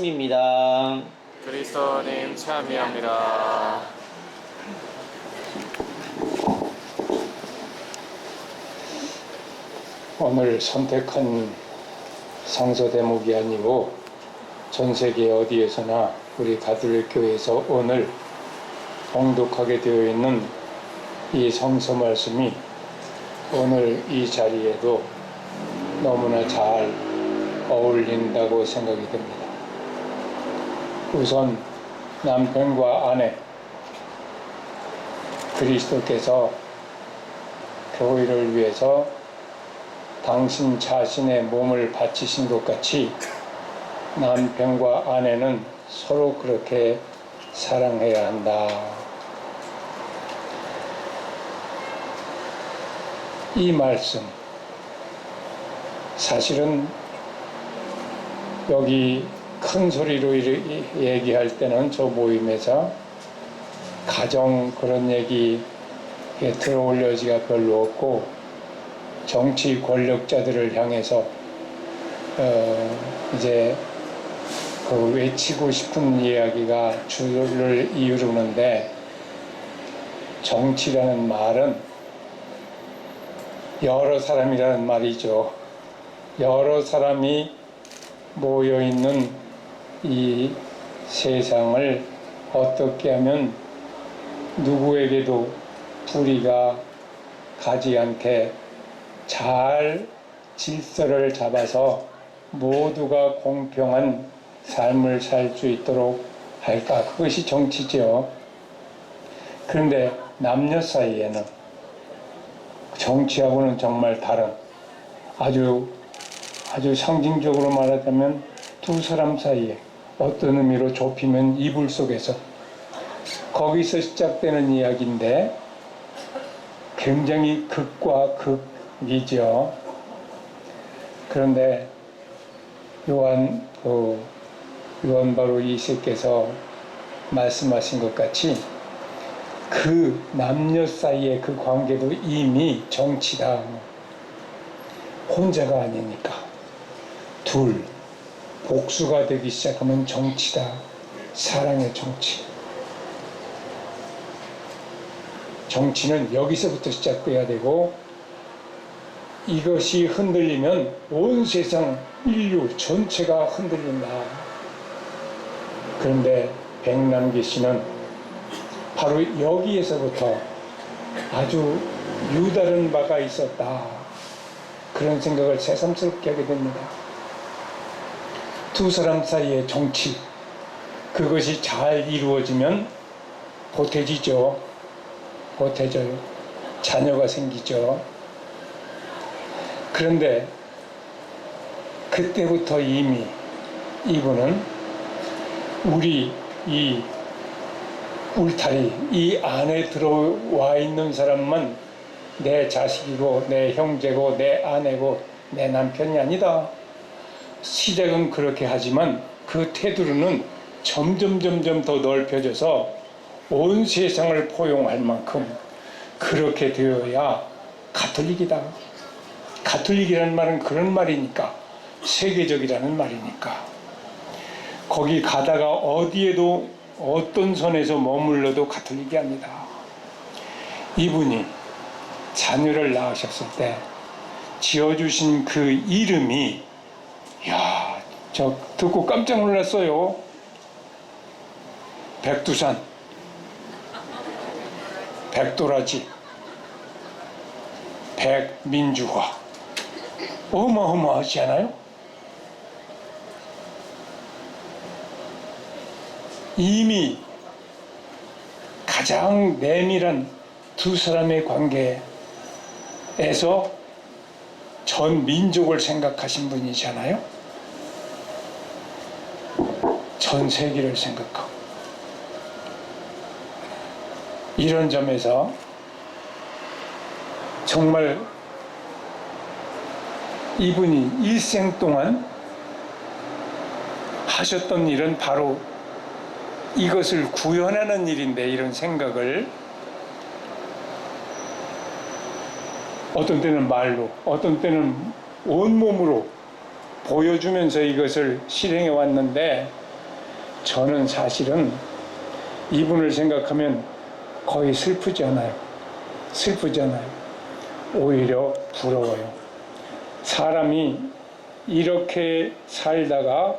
입니다. 그리스도님 참여합니다. 오늘 선택한 성서 대목이 아니고 전 세계 어디에서나 우리 가톨릭 교회에서 오늘 봉독하게 되어 있는 이 성서 말씀이 오늘 이 자리에도 너무나 잘 어울린다고 생각이 됩니다. 우선 남편과 아내, 그리스도께서 교회를 위해서 당신 자신의 몸을 바치신 것 같이 남편과 아내는 서로 그렇게 사랑해야 한다. 이 말씀, 사실은 여기 큰 소리로 얘기할 때는 저 모임에서 가정 그런 얘기에 들어올려지가 별로 없고 정치 권력자들을 향해서 이제 그 외치고 싶은 이야기가 주를 이루는데, 정치라는 말은 여러 사람이라는 말이죠. 여러 사람이 모여있는 이 세상을 어떻게 하면 누구에게도 불의가 가지 않게 잘 질서를 잡아서 모두가 공평한 삶을 살 수 있도록 할까? 그것이 정치죠. 그런데 남녀 사이에는 정치하고는 정말 다른, 아주 상징적으로 말하자면 두 사람 사이에 어떤 의미로 좁히면 이불 속에서, 거기서 시작되는 이야기인데 굉장히 극과 극이죠. 그런데 요한 바로 2세께서 말씀하신 것 같이 그 남녀 사이의 그 관계도 이미 정치다. 혼자가 아니니까 둘, 복수가 되기 시작하면 정치다. 사랑의 정치. 정치는 여기서부터 시작돼야 되고, 이것이 흔들리면 온 세상 인류 전체가 흔들린다. 그런데 백남기 씨는 바로 여기에서부터 아주 유다른 바가 있었다. 그런 생각을 새삼스럽게 하게 됩니다. 두 사람 사이의 정치, 그것이 잘 이루어지면 보태지죠. 보태져요. 자녀가 생기죠. 그런데 그때부터 이미 이분은 우리 이 울타리, 이 안에 들어와 있는 사람만 내 자식이고 내 형제고 내 아내고 내 남편이 아니다. 시작은 그렇게 하지만 그 테두리는 점점 더 넓혀져서 온 세상을 포용할 만큼 그렇게 되어야 가톨릭이다. 가톨릭이라는 말은 그런 말이니까, 세계적이라는 말이니까. 거기 가다가 어디에도 어떤 선에서 머물러도 가톨릭이 아니다. 이분이 자녀를 낳으셨을 때 지어주신 그 이름이, 야, 저 듣고 깜짝 놀랐어요. 백두산, 백도라지, 백민주화. 어마어마하지 않아요? 이미 가장 내밀한 두 사람의 관계에서 전 민족을 생각하신 분이잖아요. 전 세계를 생각하고. 이런 점에서 정말 이분이 일생 동안 하셨던 일은 바로 이것을 구현하는 일인데, 이런 생각을 어떤 때는 말로, 어떤 때는 온몸으로 보여주면서 이것을 실행해 왔는데, 저는 사실은 이분을 생각하면 거의 슬프지 않아요. 슬프지 않아요. 오히려 부러워요. 사람이 이렇게 살다가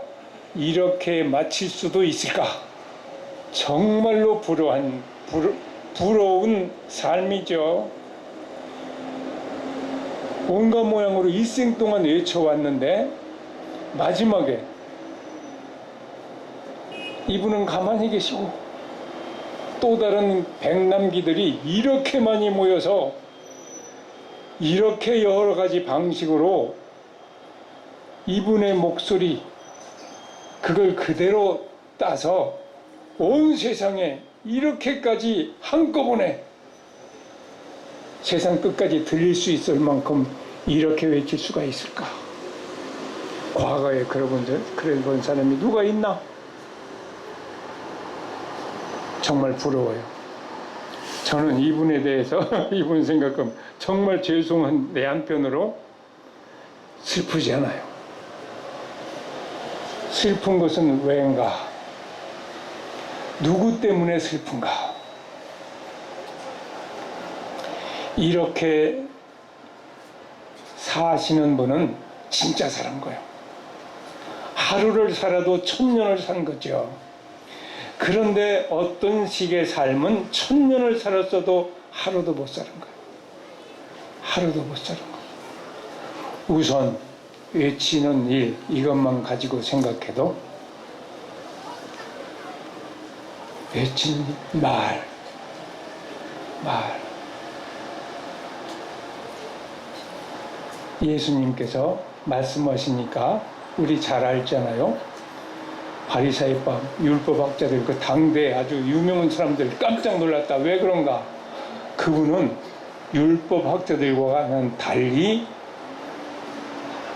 이렇게 마칠 수도 있을까? 정말로 부러운 삶이죠. 온갖 모양으로 일생 동안 외쳐왔는데 마지막에 이분은 가만히 계시고 또 다른 백남기들이 이렇게 많이 모여서 이렇게 여러 가지 방식으로 이분의 목소리 그걸 그대로 따서 온 세상에 이렇게까지 한꺼번에 세상 끝까지 들릴 수 있을 만큼 이렇게 외칠 수가 있을까? 과거에 그런 본 사람이 누가 있나? 정말 부러워요. 저는 이분에 대해서 이분 생각하면 정말 죄송한 내 한편으로 슬프지 않아요. 슬픈 것은 왜인가? 누구 때문에 슬픈가? 이렇게 사시는 분은 진짜 사는 거예요. 하루를 살아도 1000년을 산 거죠. 그런데 어떤 식의 삶은 1000년을 살았어도 하루도 못 사는 거예요. 하루도 못 사는 거예요. 우선 외치는 일 이것만 가지고 생각해도 외치는 말 예수님께서 말씀하시니까 우리 잘 알잖아요. 바리사이파 율법학자들 그 당대 아주 유명한 사람들 깜짝 놀랐다. 왜 그런가? 그분은 율법학자들과는 달리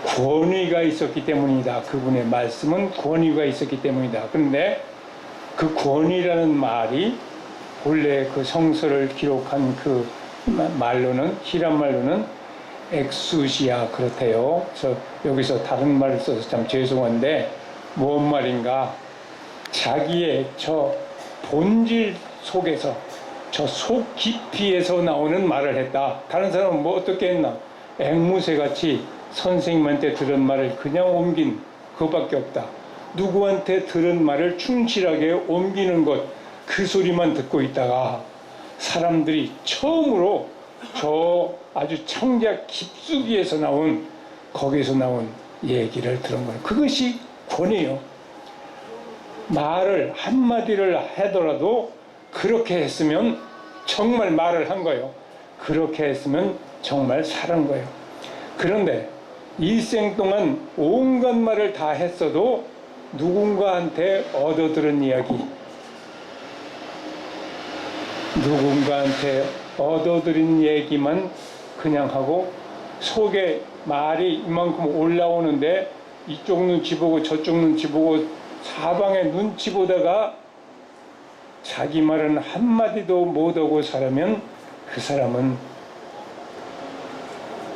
권위가 있었기 때문이다. 그분의 말씀은 권위가 있었기 때문이다. 그런데 그 권위라는 말이 본래 그 성서를 기록한 그 말로는 히람 말로는 엑수시아 그렇대요. 그래서 여기서 다른 말을 써서 참 죄송한데 뭔 말인가? 자기의 저 본질 속에서 저 속 깊이에서 나오는 말을 했다. 다른 사람은 뭐 어떻게 했나? 앵무새같이 선생님한테 들은 말을 그냥 옮긴 그것밖에 없다. 누구한테 들은 말을 충실하게 옮기는 것, 그 소리만 듣고 있다가 사람들이 처음으로 저 아주 창자 깊숙이에서 나온 거기서 나온 얘기를 들은 거예요. 그것이 권위예요. 말을 한마디를 하더라도 그렇게 했으면 정말 말을 한 거예요. 그렇게 했으면 정말 살은 거예요. 그런데 일생 동안 온갖 말을 다 했어도 누군가한테 얻어들은 이야기, 누군가한테 얻어들인 얘기만 그냥 하고 속에 말이 이만큼 올라오는데 이쪽 눈치 보고 저쪽 눈치 보고 사방에 눈치 보다가 자기 말은 한마디도 못하고 살면 그 사람은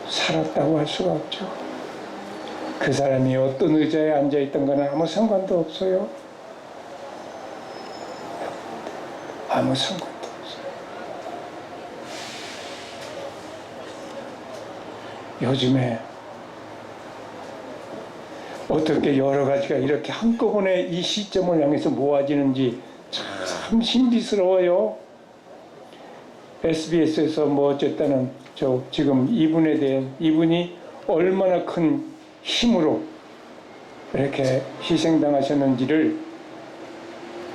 살았다고 할 수가 없죠. 그 사람이 어떤 의자에 앉아있던 거는 아무 상관도 없어요. 아무 상관도 없어요. 요즘에 어떻게 여러 가지가 이렇게 한꺼번에 이 시점을 향해서 모아지는지 참 신비스러워요. SBS에서 뭐 어쨌다는 저 지금 이분에 대한 이분이 얼마나 큰 힘으로 이렇게 희생당하셨는지를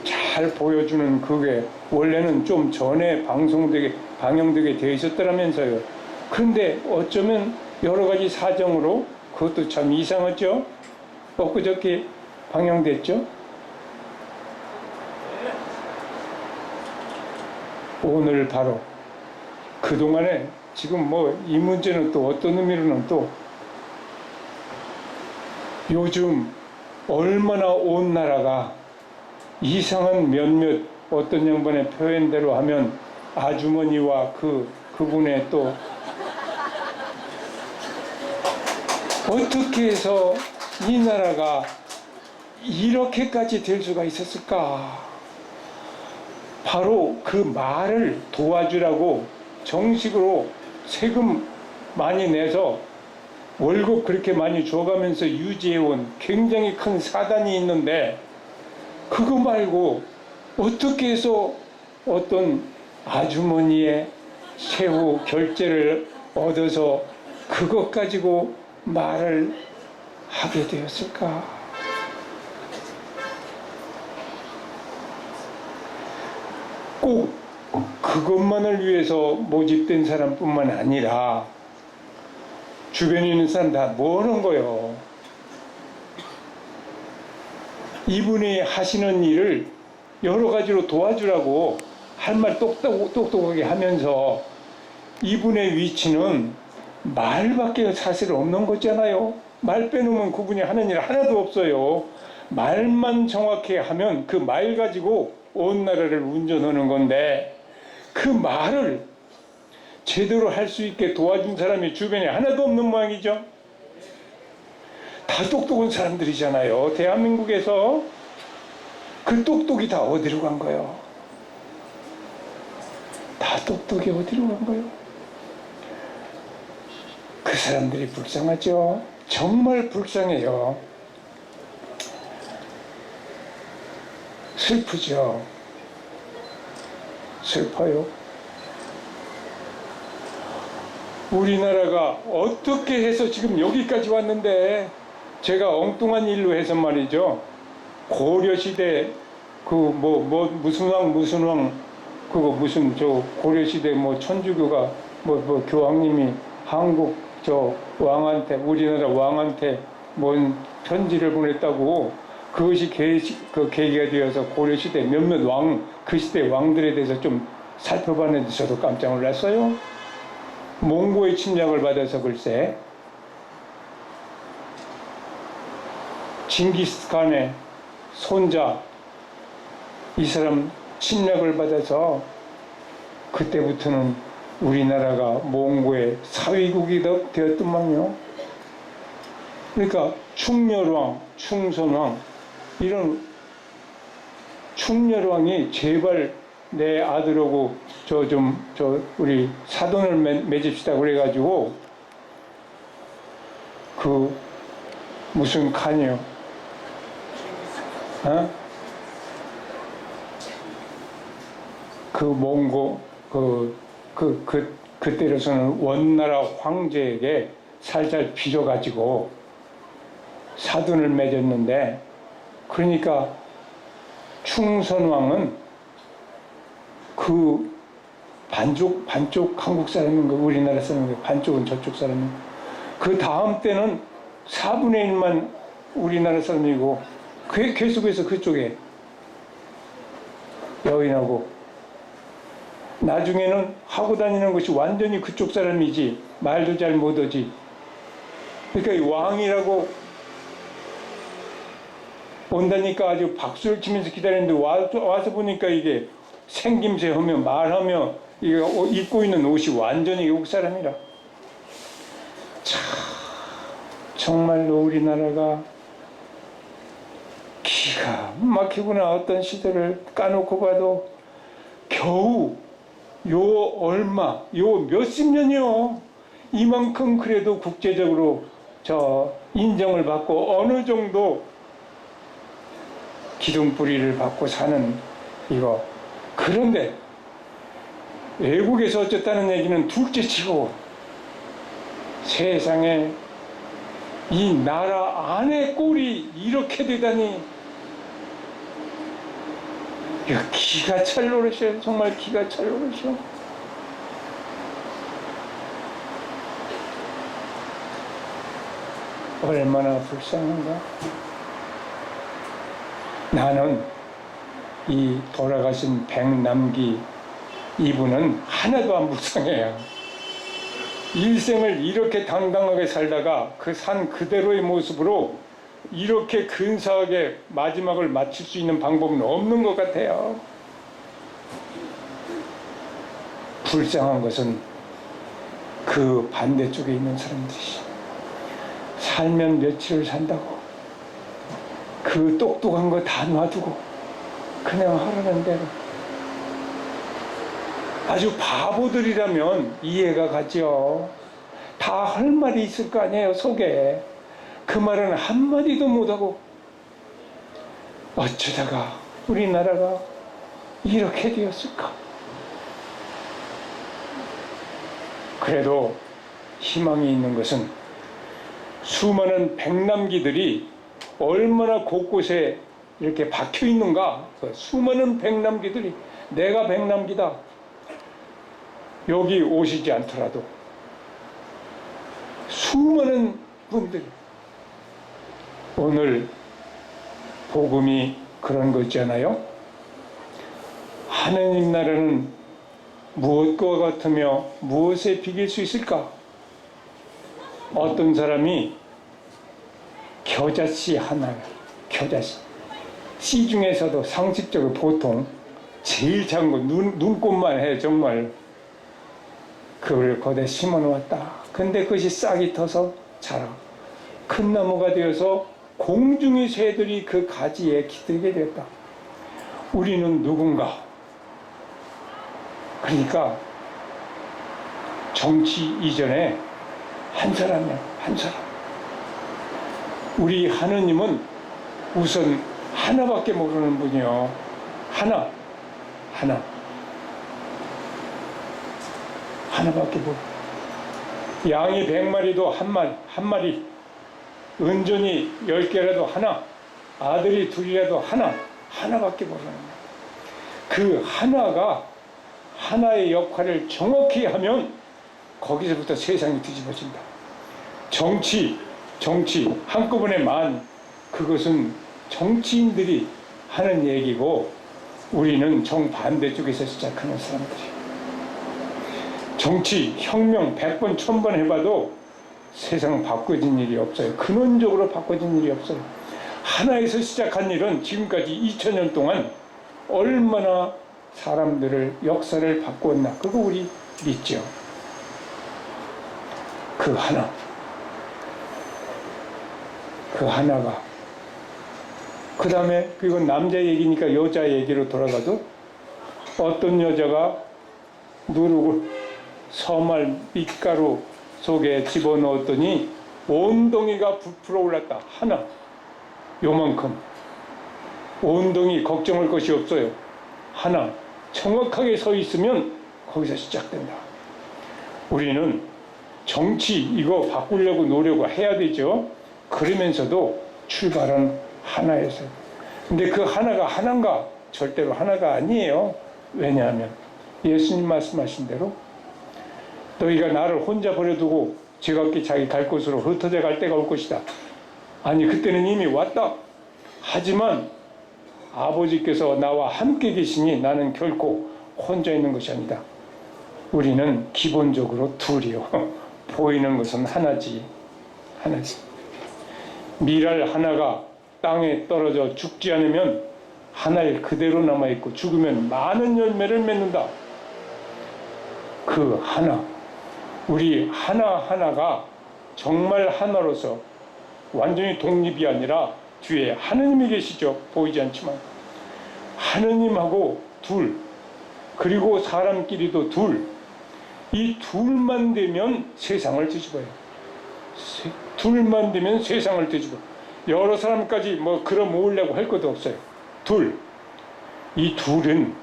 잘 보여주는 그게 원래는 좀 전에 방영되게 되어 있었더라면서요. 그런데 어쩌면 여러 가지 사정으로 그것도 참 이상하죠. 엊그저께 방영됐죠. 오늘 바로 그동안에 지금 뭐 이 문제는 또 어떤 의미로는 또 요즘 얼마나 온 나라가 이상한 몇몇 어떤 양반의 표현대로 하면 아주머니와 그분의 또 어떻게 해서 이 나라가 이렇게까지 될 수가 있었을까? 바로 그 말을 도와주라고 정식으로 세금 많이 내서 월급 그렇게 많이 줘가면서 유지해온 굉장히 큰 사단이 있는데, 그거 말고 어떻게 해서 어떤 아주머니의 세후 결제를 얻어서 그것 가지고 말을 하게 되었을까? 꼭 그것만을 위해서 모집된 사람뿐만 아니라 주변에 있는 사람 다 뭐하는 거요? 이분이 하시는 일을 여러 가지로 도와주라고 할 말 똑똑하게 하면서, 이분의 위치는 말밖에 사실 없는 거잖아요. 말 빼놓으면 그분이 하는 일 하나도 없어요. 말만 정확히 하면 그 말 가지고 온 나라를 운전하는 건데, 그 말을 제대로 할 수 있게 도와준 사람이 주변에 하나도 없는 모양이죠. 다 똑똑한 사람들이잖아요. 대한민국에서 그 똑똑이 다 어디로 간 거예요? 다 똑똑이 어디로 간 거예요? 그 사람들이 불쌍하죠. 정말 불쌍해요. 슬프죠. 슬퍼요. 우리나라가 어떻게 해서 지금 여기까지 왔는데, 제가 엉뚱한 일로 해서 말이죠. 고려시대 무슨 왕 그거 무슨 저 고려시대 천주교가 교황님이 한국 저 왕한테, 우리나라 왕한테 뭔 편지를 보냈다고, 그것이 계기가 되어서 고려시대 몇몇 그 시대 왕들에 대해서 좀 살펴봤는데 저도 깜짝 놀랐어요. 몽고의 침략을 받아서 글쎄 징기스칸의 손자, 이 사람 침략을 받아서 그때부터는 우리나라가 몽고의 사위국이 되었더만요. 그러니까 충렬왕, 충선왕, 이런 충렬왕이 제발 내 아들하고 우리 사돈을 맺읍시다 그래가지고, 그 무슨 칸이요? 그 몽고 그때로서는 원나라 황제에게 살살 빚어가지고 사돈을 맺었는데, 그러니까 충선왕은 그 반쪽 한국 사람인 거, 우리나라 사람인 거, 반쪽은 저쪽 사람인 거. 그 다음 때는 4분의 1만 우리나라 사람이고, 계속해서 그쪽에 여인하고, 나중에는 하고 다니는 것이 완전히 그쪽 사람이지 말도 잘 못하지. 그러니까 이 왕이라고 온다니까 아주 박수를 치면서 기다리는데, 와서 보니까 이게 생김새 하며 말하며 이게 입고 있는 옷이 완전히 외국 사람이라. 참 정말로 우리나라가 기가 막히구나. 어떤 시대를 까놓고 봐도 겨우 요 몇십 년이요. 이만큼 그래도 국제적으로 인정을 받고 어느 정도 기둥뿌리를 받고 사는 이거. 그런데 외국에서 어쨌다는 얘기는 둘째치고, 세상에 이 나라 안에 꼴이 이렇게 되다니, 이거 기가 찰 노릇이에요. 정말 기가 찰 노릇이요. 얼마나 불쌍한가. 나는 이 돌아가신 백남기 이분은 하나도 안 불쌍해요. 일생을 이렇게 당당하게 살다가 그 산 그대로의 모습으로 이렇게 근사하게 마지막을 마칠 수 있는 방법은 없는 것 같아요. 불쌍한 것은 그 반대쪽에 있는 사람들이 살면 며칠을 산다고, 그 그 똑똑한 거 다 놔두고 그냥 하라는 대로. 아주 바보들이라면 이해가 가죠. 다 할 말이 있을 거 아니에요, 속에. 그 말은 한마디도 못하고 어쩌다가 우리나라가 이렇게 되었을까. 그래도 희망이 있는 것은 수많은 백남기들이 얼마나 곳곳에 이렇게 박혀 있는가. 그 수많은 백남기들이 내가 백남기다. 여기 오시지 않더라도 수많은 분들이 오늘 복음이 그런 거 있잖아요. 하느님 나라는 무엇과 같으며 무엇에 비길 수 있을까? 어떤 사람이 겨자씨 하나, 겨자씨. 씨 중에서도 상식적으로 보통 제일 작은 거, 눈꽃만 해, 정말. 그걸 거기에 심어 놓았다. 근데 그것이 싹이 터서 자라. 큰 나무가 되어서 공중의 새들이 그 가지에 기들게 되었다. 우리는 누군가? 그러니까 정치 이전에 한 사람이야, 한 사람. 우리 하느님은 우선 하나밖에 모르는 분이요. 하나. 하나밖에 모르. 양이 100마리도 한 마리. 은전이 10개라도 하나. 아들이 둘이라도 하나밖에 모르는 거야. 그 하나가 하나의 역할을 정확히 하면 거기서부터 세상이 뒤집어진다. 정치 한꺼번에 그것은 정치인들이 하는 얘기고 우리는 정반대쪽에서 시작하는 사람들이에요. 정치, 혁명 100번, 1000번 해봐도 세상 바꿔진 일이 없어요. 근원적으로 바꿔진 일이 없어요. 하나에서 시작한 일은 지금까지 2000년 동안 얼마나 사람들을, 역사를 바꾸었나. 그거 우리 믿죠. 그 하나가. 그 다음에, 그리고 남자 얘기니까 여자 얘기로 돌아가도 어떤 여자가 누룩을 서말 밑가루 속에 집어넣었더니 온덩이가 부풀어 올랐다. 하나. 요만큼. 온덩이 걱정할 것이 없어요. 하나. 정확하게 서 있으면 거기서 시작된다. 우리는 정치 이거 바꾸려고 노력을 해야 되죠. 그러면서도 출발은 하나에서. 근데 그 하나가 하나인가? 절대로 하나가 아니에요. 왜냐하면 예수님 말씀하신 대로 너희가 나를 혼자 버려두고 제각기 자기 갈 곳으로 흩어져 갈 때가 올 것이다. 아니 그때는 이미 왔다. 하지만 아버지께서 나와 함께 계시니 나는 결코 혼자 있는 것이 아니다. 우리는 기본적으로 둘이요. 보이는 것은 하나지. 밀알 하나가 땅에 떨어져 죽지 않으면 하나일 그대로 남아있고 죽으면 많은 열매를 맺는다. 그 하나. 우리 하나하나가 정말 하나로서 완전히 독립이 아니라 뒤에 하느님이 계시죠. 보이지 않지만. 하느님하고 둘, 그리고 사람끼리도 둘. 이 둘만 되면 세상을 뒤집어요. 둘만 되면 세상을 뒤집어. 여러 사람까지 끌어 모으려고 할 것도 없어요. 둘. 이 둘은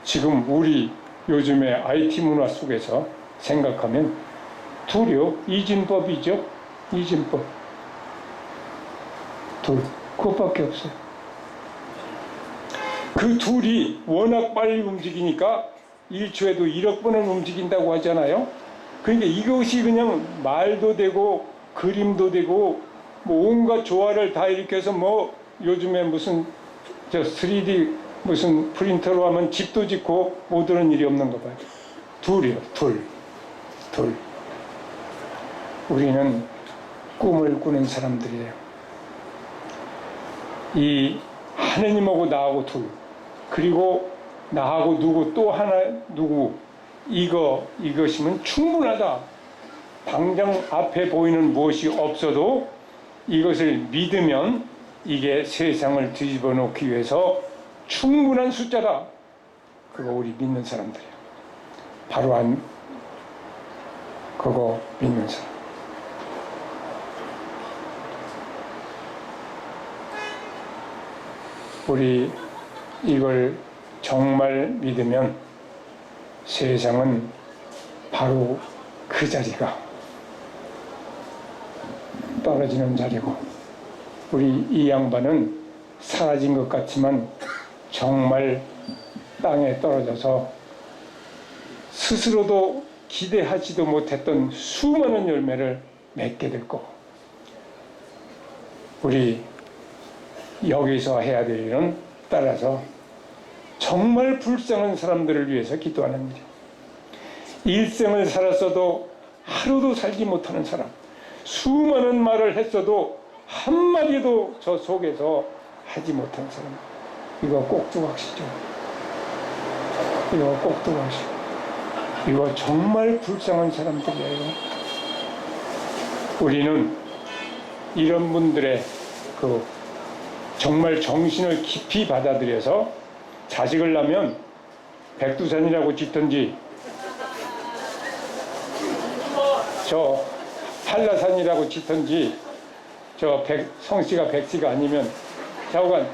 지금 우리 요즘의 IT 문화 속에서 생각하면 둘이요. 이진법이죠. 이진법. 둘. 그것밖에 없어요. 그 둘이 워낙 빨리 움직이니까 1초에도 1억 번을 움직인다고 하잖아요. 그러니까 이것이 그냥 말도 되고 그림도 되고 온갖 조화를 다 일으켜서 요즘에 무슨 3D 무슨 프린터로 하면 집도 짓고 못 오는 일이 없는가 봐요. 둘이요. 둘. 우리는 꿈을 꾸는 사람들이에요. 이 하느님하고 나하고 둘. 그리고 나하고 누구 또 하나 누구 이것이면 충분하다. 당장 앞에 보이는 무엇이 없어도 이것을 믿으면 이게 세상을 뒤집어 놓기 위해서 충분한 숫자다. 그거 우리 믿는 사람들이야. 바로 안 그거 믿는 사람. 우리 이걸 정말 믿으면 세상은 바로 그 자리가 떨어지는 자리고, 우리 이 양반은 사라진 것 같지만 정말 땅에 떨어져서 스스로도 기대하지도 못했던 수많은 열매를 맺게 될 거고, 우리 여기서 해야 될 일은 따라서 정말 불쌍한 사람들을 위해서 기도하는 일이에요. 일생을 살았어도 하루도 살지 못하는 사람, 수많은 말을 했어도 한마디도 저 속에서 하지 못한 사람, 이거 꼭 두각시죠. 이거 꼭 두각시죠. 이거 정말 불쌍한 사람들이에요. 우리는 이런 분들의 그 정말 정신을 깊이 받아들여서 자식을 낳으면 백두산이라고 짓든지 저 한라산이라고 짓든지 저 성씨가 백씨가 아니면 좌우간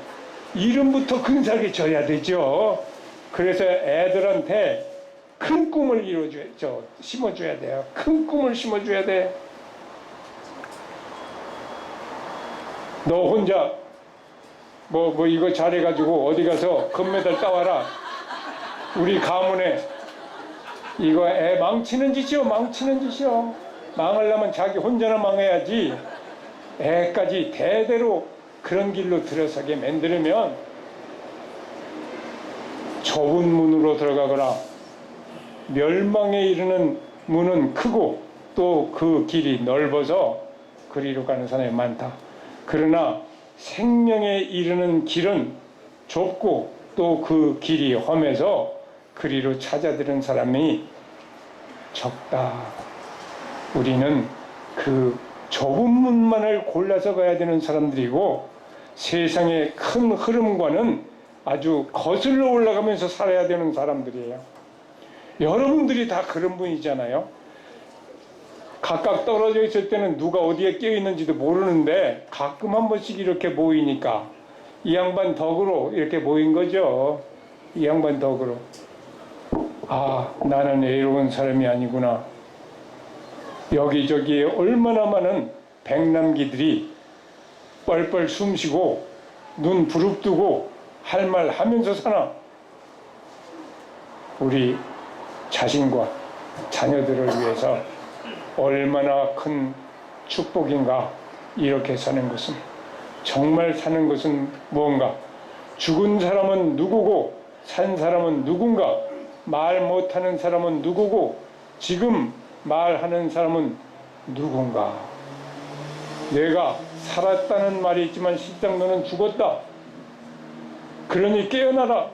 이름부터 근사하게 져야 되죠. 그래서 애들한테 큰 꿈을 심어줘야 돼요. 큰 꿈을 심어줘야 돼. 너 혼자 뭐 이거 잘해가지고 어디 가서 금메달 따와라. 우리 가문에 이거 애 망치는 짓이요. 망치는 짓이요. 망하려면 자기 혼자나 망해야지. 애까지 대대로 그런 길로 들어서게 만들면 좁은 문으로 들어가거나 멸망에 이르는 문은 크고 또 그 길이 넓어서 그리로 가는 사람이 많다. 그러나 생명에 이르는 길은 좁고 또 그 길이 험해서 그리로 찾아들은 사람이 적다. 우리는 그 좁은 문만을 골라서 가야 되는 사람들이고, 세상의 큰 흐름과는 아주 거슬러 올라가면서 살아야 되는 사람들이에요. 여러분들이 다 그런 분이잖아요. 각각 떨어져 있을 때는 누가 어디에 끼어 있는지도 모르는데 가끔 한 번씩 이렇게 모이니까 이 양반 덕으로 이렇게 모인 거죠. 이 양반 덕으로. 아, 나는 애로운 사람이 아니구나. 여기저기에 얼마나 많은 백남기들이 뻘뻘 숨쉬고 눈 부릅뜨고 할 말 하면서 사나. 우리 자신과 자녀들을 위해서 얼마나 큰 축복인가. 이렇게 사는 것은, 정말 사는 것은 무언가. 죽은 사람은 누구고 산 사람은 누군가, 말 못하는 사람은 누구고 지금 말하는 사람은 누군가. 내가 살았다는 말이 있지만 실상 너는 죽었다. 그러니 깨어나라.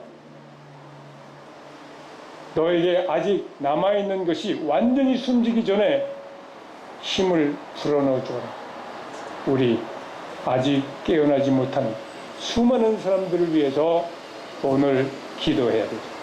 너에게 아직 남아있는 것이 완전히 숨지기 전에 힘을 불어넣어줘라. 우리 아직 깨어나지 못한 수많은 사람들을 위해서 오늘 기도해야 되죠.